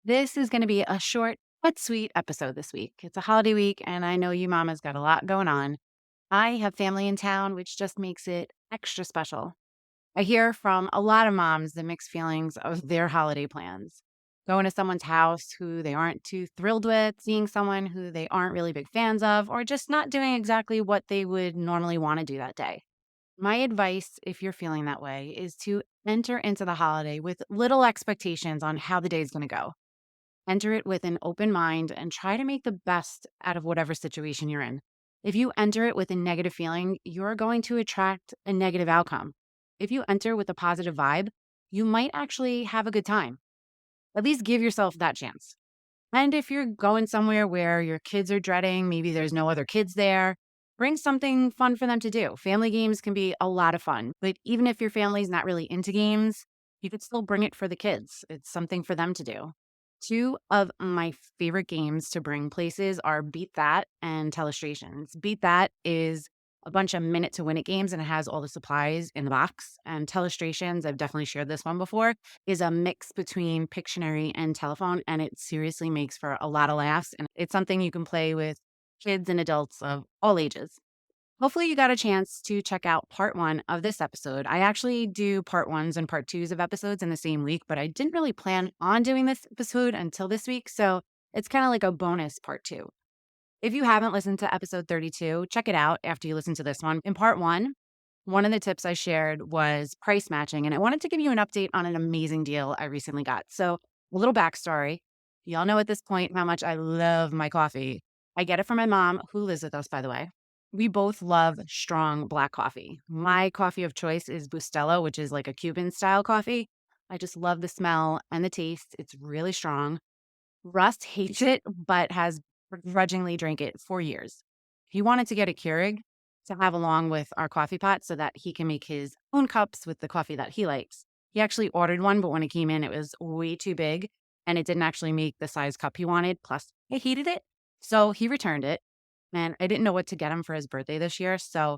This is going to be a short but sweet episode this week. It's a holiday week, and I know you mamas got a lot going on. I have family in town, which just makes it extra special. I hear from a lot of moms the mixed feelings of their holiday plans. Going to someone's house who they aren't too thrilled with, seeing someone who they aren't really big fans of, or just not doing exactly what they would normally want to do that day. My advice, if you're feeling that way, is to enter into the holiday with little expectations on how the day is going to go. Enter it with an open mind and try to make the best out of whatever situation you're in. If you enter it with a negative feeling, you're going to attract a negative outcome. If you enter with a positive vibe, you might actually have a good time. At least give yourself that chance. And if you're going somewhere where your kids are dreading, maybe there's no other kids there, bring something fun for them to do. Family games can be a lot of fun, but even if your family's not really into games, you could still bring it for the kids. It's something for them to do. Two of my favorite games to bring places are Beat That and Telestrations. Beat That is a bunch of minute to win it games and it has all the supplies in the box. And Telestrations, I've definitely shared this one before, is a mix between Pictionary and telephone. And it seriously makes for a lot of laughs. And it's something you can play with kids and adults of all ages. Hopefully, you got a chance to check out part one of this episode. I actually do part ones and part twos of episodes in the same week, but I didn't really plan on doing this episode until this week. So it's kind of like a bonus part two. If you haven't listened to episode 32, check it out after you listen to this one. In part one of the tips I shared was price matching, and I wanted to give you an update on an amazing deal I recently got. So, a little backstory. Y'all know at this point how much I love my coffee. I get it from my mom, who lives with us, by the way. We both love strong black coffee. My coffee of choice is Bustelo, which is like a Cuban style coffee. I just love the smell and the taste. It's really strong. Russ hates it, but has begrudgingly drank it for years. He wanted to get a Keurig to have along with our coffee pot so that he can make his own cups with the coffee that he likes. He actually ordered one, but when it came in, it was way too big and it didn't actually make the size cup he wanted. Plus, I hated it. So he returned it. And I didn't know what to get him for his birthday this year. So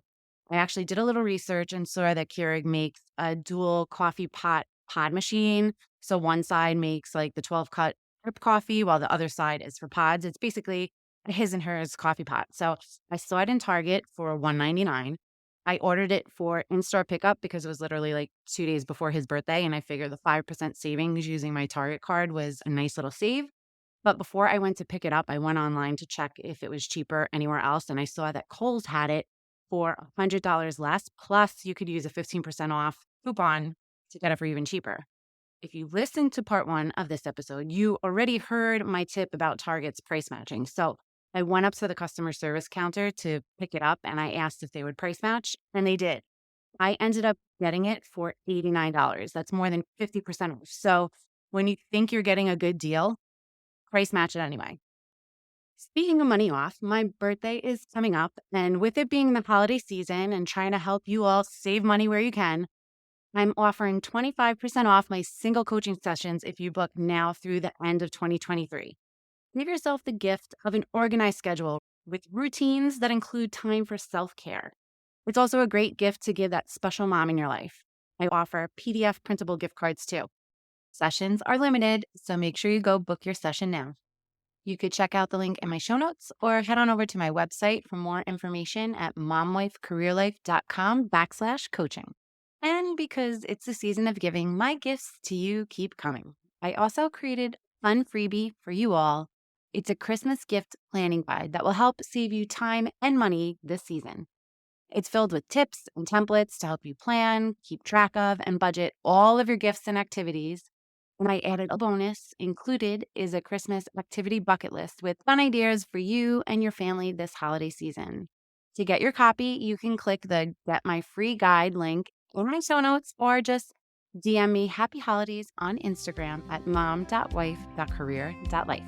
I actually did a little research and saw that Keurig makes a dual coffee pot pod machine. So one side makes like the 12 cut drip coffee while the other side is for pods. It's basically a his and hers coffee pot. So I saw it in Target for $1.99. I ordered it for in-store pickup because it was literally like 2 days before his birthday. And I figured the 5% savings using my Target card was a nice little save. But before I went to pick it up, I went online to check if it was cheaper anywhere else. And I saw that Kohl's had it for $100 less. Plus, you could use a 15% off coupon to get it for even cheaper. If you listened to part one of this episode, you already heard my tip about Target's price matching. So I went up to the customer service counter to pick it up and I asked if they would price match, and they did. I ended up getting it for $89. That's more than 50% off. So when you think you're getting a good deal, price match it anyway. Speaking of money off, my birthday is coming up, and with it being the holiday season and trying to help you all save money where you can, I'm offering 25% off my single coaching sessions if you book now through the end of 2023. Give yourself the gift of an organized schedule with routines that include time for self-care. It's also a great gift to give that special mom in your life. I offer PDF printable gift cards too. Sessions are limited, so make sure you go book your session now. You could check out the link in my show notes or head on over to my website for more information at momwifecareerlife.com/coaching. And because it's the season of giving, my gifts to you keep coming. I also created a fun freebie for you all. It's a Christmas gift planning guide that will help save you time and money this season. It's filled with tips and templates to help you plan, keep track of, and budget all of your gifts and activities. And I added a bonus. Included is a Christmas activity bucket list with fun ideas for you and your family this holiday season. To get your copy, you can click the Get My Free Guide link in my show notes or just DM me Happy Holidays on Instagram at mom.wife.career.life.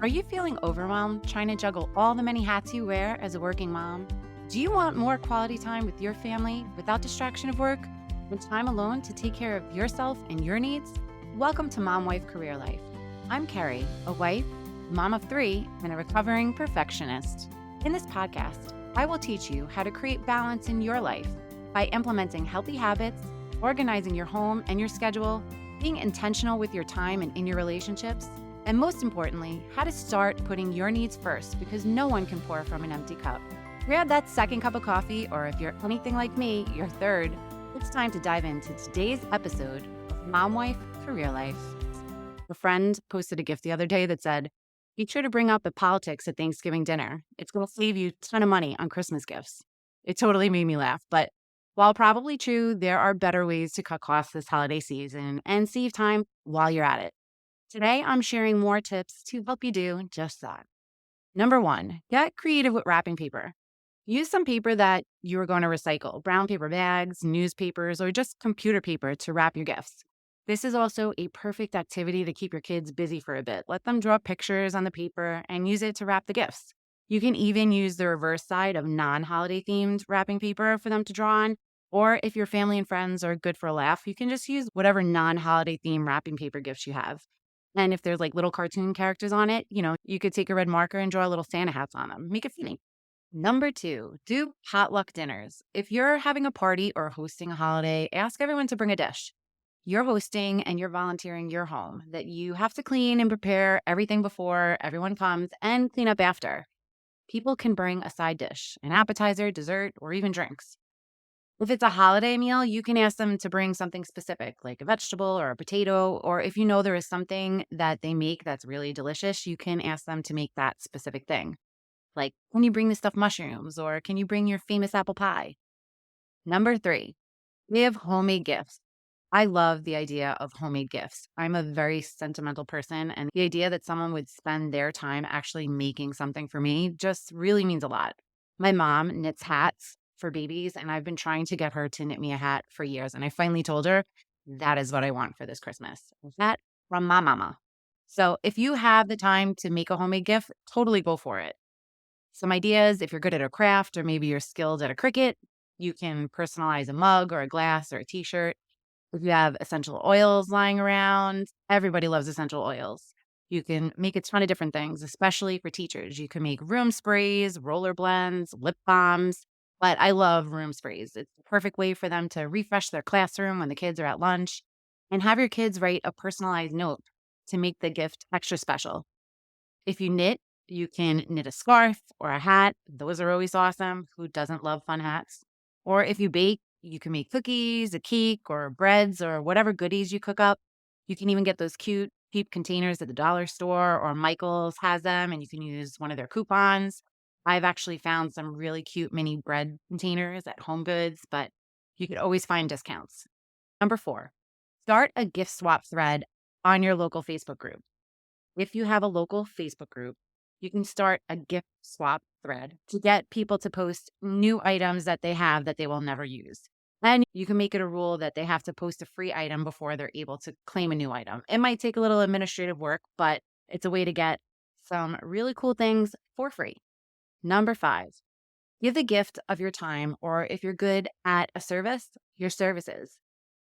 Are you feeling overwhelmed trying to juggle all the many hats you wear as a working mom? Do you want more quality time with your family without distraction of work and time alone to take care of yourself and your needs? Welcome to Mom Wife Career Life. I'm Kerri, a wife, mom of 3, and a recovering perfectionist. In this podcast, I will teach you how to create balance in your life by implementing healthy habits, organizing your home and your schedule, being intentional with your time and in your relationships, and most importantly, how to start putting your needs first because no one can pour from an empty cup. Grab that second cup of coffee, or if you're anything like me, your third. It's time to dive into today's episode of Mom Wife Career Life. A friend posted a gift the other day that said, be sure to bring up the politics at Thanksgiving dinner. It's going to save you a ton of money on Christmas gifts. It totally made me laugh, but while probably true, there are better ways to cut costs this holiday season and save time while you're at it. Today, I'm sharing more tips to help you do just that. Number one, get creative with wrapping paper. Use some paper that you are going to recycle, brown paper bags, newspapers, or just computer paper to wrap your gifts. This is also a perfect activity to keep your kids busy for a bit. Let them draw pictures on the paper and use it to wrap the gifts. You can even use the reverse side of non-holiday themed wrapping paper for them to draw on. Or if your family and friends are good for a laugh, you can just use whatever non-holiday theme wrapping paper gifts you have. And if there's like little cartoon characters on it, you could take a red marker and draw little Santa hats on them. Make it funny. Number two, do potluck dinners. If you're having a party or hosting a holiday, ask everyone to bring a dish. You're hosting and you're volunteering your home that you have to clean and prepare everything before everyone comes and clean up after. People can bring a side dish, an appetizer, dessert, or even drinks. If it's a holiday meal, you can ask them to bring something specific, like a vegetable or a potato, or if you know there is something that they make that's really delicious, you can ask them to make that specific thing. Like, can you bring the stuffed mushrooms, or can you bring your famous apple pie? Number three, give homemade gifts. I love the idea of homemade gifts. I'm a very sentimental person, and the idea that someone would spend their time actually making something for me just really means a lot. My mom knits hats for babies, and I've been trying to get her to knit me a hat for years. And I finally told her that is what I want for this Christmas. A hat from my mama. So if you have the time to make a homemade gift, totally go for it. Some ideas: if you're good at a craft or maybe you're skilled at a Cricut, you can personalize a mug or a glass or a t-shirt. If you have essential oils lying around, everybody loves essential oils. You can make a ton of different things, especially for teachers. You can make room sprays, roller blends, lip balms. But I love room sprays. It's the perfect way for them to refresh their classroom when the kids are at lunch. And have your kids write a personalized note to make the gift extra special. If you knit, you can knit a scarf or a hat. Those are always awesome. Who doesn't love fun hats? Or if you bake, you can make cookies, a cake, or breads, or whatever goodies you cook up. You can even get those cute, cheap containers at the dollar store, or Michael's has them, and you can use one of their coupons. I've actually found some really cute mini bread containers at Home Goods, but you could always find discounts. Number four, start a gift swap thread on your local Facebook group. If you have a local Facebook group, you can start a gift swap thread to get people to post new items that they have that they will never use. And you can make it a rule that they have to post a free item before they're able to claim a new item. It might take a little administrative work, but it's a way to get some really cool things for free. Number five, give the gift of your time, or if you're good at a service, your services.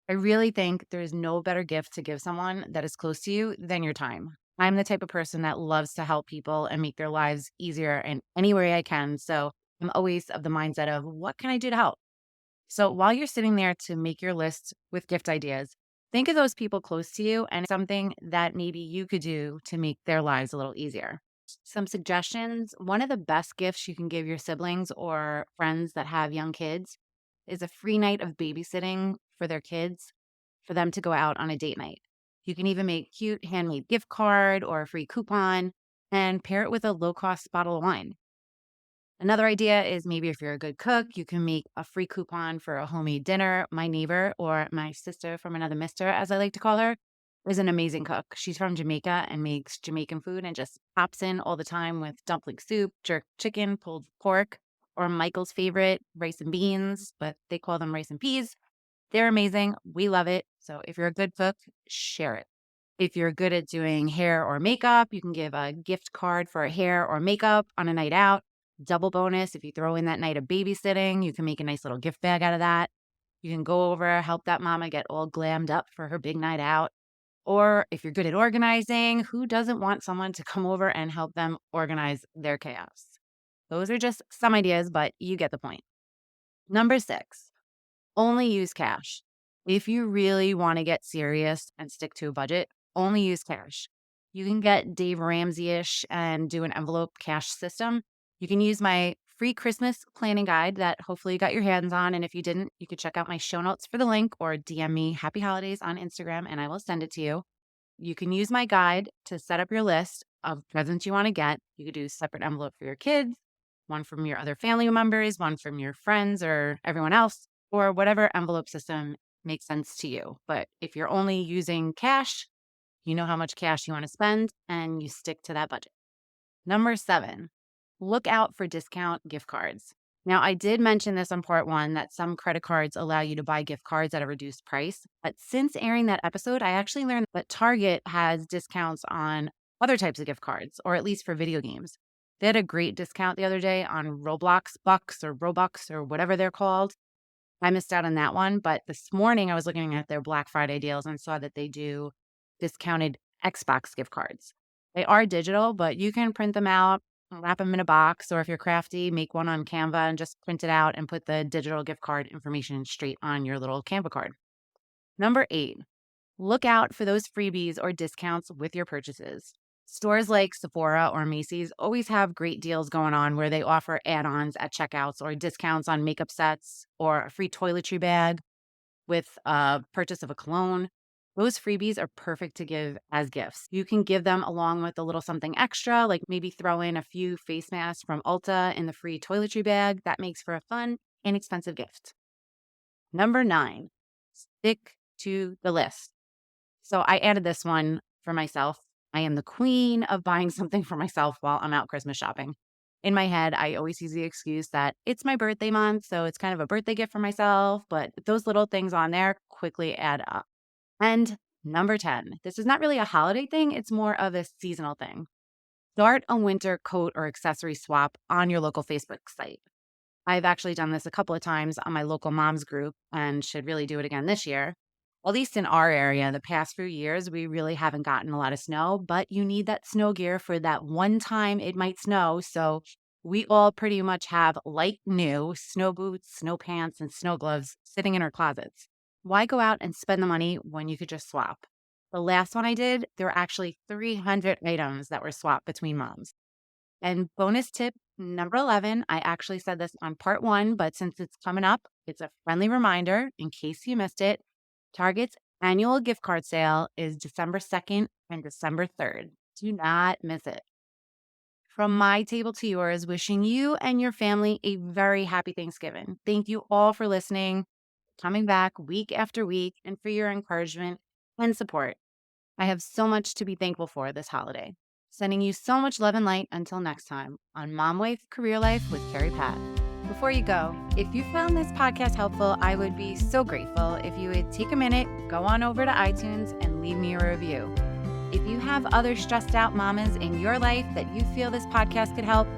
I really think there's no better gift to give someone that is close to you than your time. I'm the type of person that loves to help people and make their lives easier in any way I can. So I'm always of the mindset of what can I do to help? So while you're sitting there to make your list with gift ideas, think of those people close to you and something that maybe you could do to make their lives a little easier. Some suggestions: one of the best gifts you can give your siblings or friends that have young kids is a free night of babysitting for their kids, for them to go out on a date night. You can even make cute handmade gift card or a free coupon and pair it with a low-cost bottle of wine. Another idea is maybe if you're a good cook, you can make a free coupon for a homemade dinner. My neighbor, or my sister from another mister, as I like to call her, is an amazing cook. She's from Jamaica and makes Jamaican food and just pops in all the time with dumpling soup, jerk chicken, pulled pork, or Michael's favorite, rice and beans, but they call them rice and peas. They're amazing. We love it. So if you're a good cook, share it. If you're good at doing hair or makeup, you can give a gift card for hair or makeup on a night out. Double bonus: if you throw in that night of babysitting, you can make a nice little gift bag out of that. You can go over, help that mama get all glammed up for her big night out. Or if you're good at organizing, who doesn't want someone to come over and help them organize their chaos? Those are just some ideas, but you get the point. Number six, only use cash. If you really want to get serious and stick to a budget, only use cash. You can get Dave Ramsey-ish and do an envelope cash system. You can use my free Christmas planning guide that hopefully you got your hands on. And if you didn't, you could check out my show notes for the link or DM me Happy Holidays on Instagram and I will send it to you. You can use my guide to set up your list of presents you want to get. You could do a separate envelope for your kids, one from your other family members, one from your friends or everyone else, or whatever envelope system makes sense to you. But if you're only using cash, you know how much cash you want to spend and you stick to that budget. Number 7, look out for discount gift cards. Now, I did mention this on part 1 that some credit cards allow you to buy gift cards at a reduced price. But since airing that episode, I actually learned that Target has discounts on other types of gift cards, or at least for video games. They had a great discount the other day on Roblox Bucks or Robux or whatever they're called. I missed out on that one, but this morning I was looking at their Black Friday deals and saw that they do discounted Xbox gift cards. They are digital, but you can print them out, wrap them in a box, or if you're crafty, make one on Canva and just print it out and put the digital gift card information straight on your little Canva card. Number 8, look out for those freebies or discounts with your purchases. Stores like Sephora or Macy's always have great deals going on where they offer add-ons at checkouts or discounts on makeup sets or a free toiletry bag with a purchase of a cologne. Those freebies are perfect to give as gifts. You can give them along with a little something extra, like maybe throw in a few face masks from Ulta in the free toiletry bag. That makes for a fun, inexpensive gift. Number 9, stick to the list. So I added this one for myself. I am the queen of buying something for myself while I'm out Christmas shopping. In my head, I always use the excuse that it's my birthday month, so it's kind of a birthday gift for myself, but those little things on there quickly add up. And number 10, this is not really a holiday thing, it's more of a seasonal thing. Start a winter coat or accessory swap on your local Facebook site. I've actually done this a couple of times on my local moms group and should really do it again this year. At least in our area, the past few years, we really haven't gotten a lot of snow, but you need that snow gear for that one time it might snow. So we all pretty much have like new snow boots, snow pants, and snow gloves sitting in our closets. Why go out and spend the money when you could just swap? The last one I did, there were actually 300 items that were swapped between moms. And bonus tip number 11, I actually said this on part 1, but since it's coming up, it's a friendly reminder in case you missed it. Target's annual gift card sale is December 2nd and December 3rd. Do not miss it. From my table to yours, wishing you and your family a very happy Thanksgiving. Thank you all for listening, coming back week after week, and for your encouragement and support. I have so much to be thankful for this holiday. Sending you so much love and light until next time on Mom Wife Career Life with Kerri Pat. Before you go, if you found this podcast helpful, I would be so grateful if you would take a minute, go on over to iTunes and leave me a review. If you have other stressed out mamas in your life that you feel this podcast could help,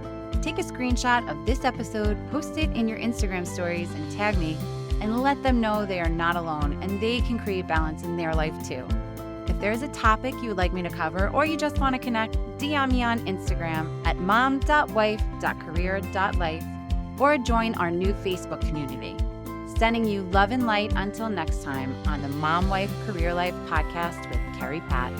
take a screenshot of this episode, post it in your Instagram stories and tag me, and let them know they are not alone and they can create balance in their life too. If there's a topic you would like me to cover or you just want to connect, DM me on Instagram at mom.wife.career.life or join our new Facebook community. Sending you love and light until next time on the Mom Wife Career Life podcast with Kerri Pat.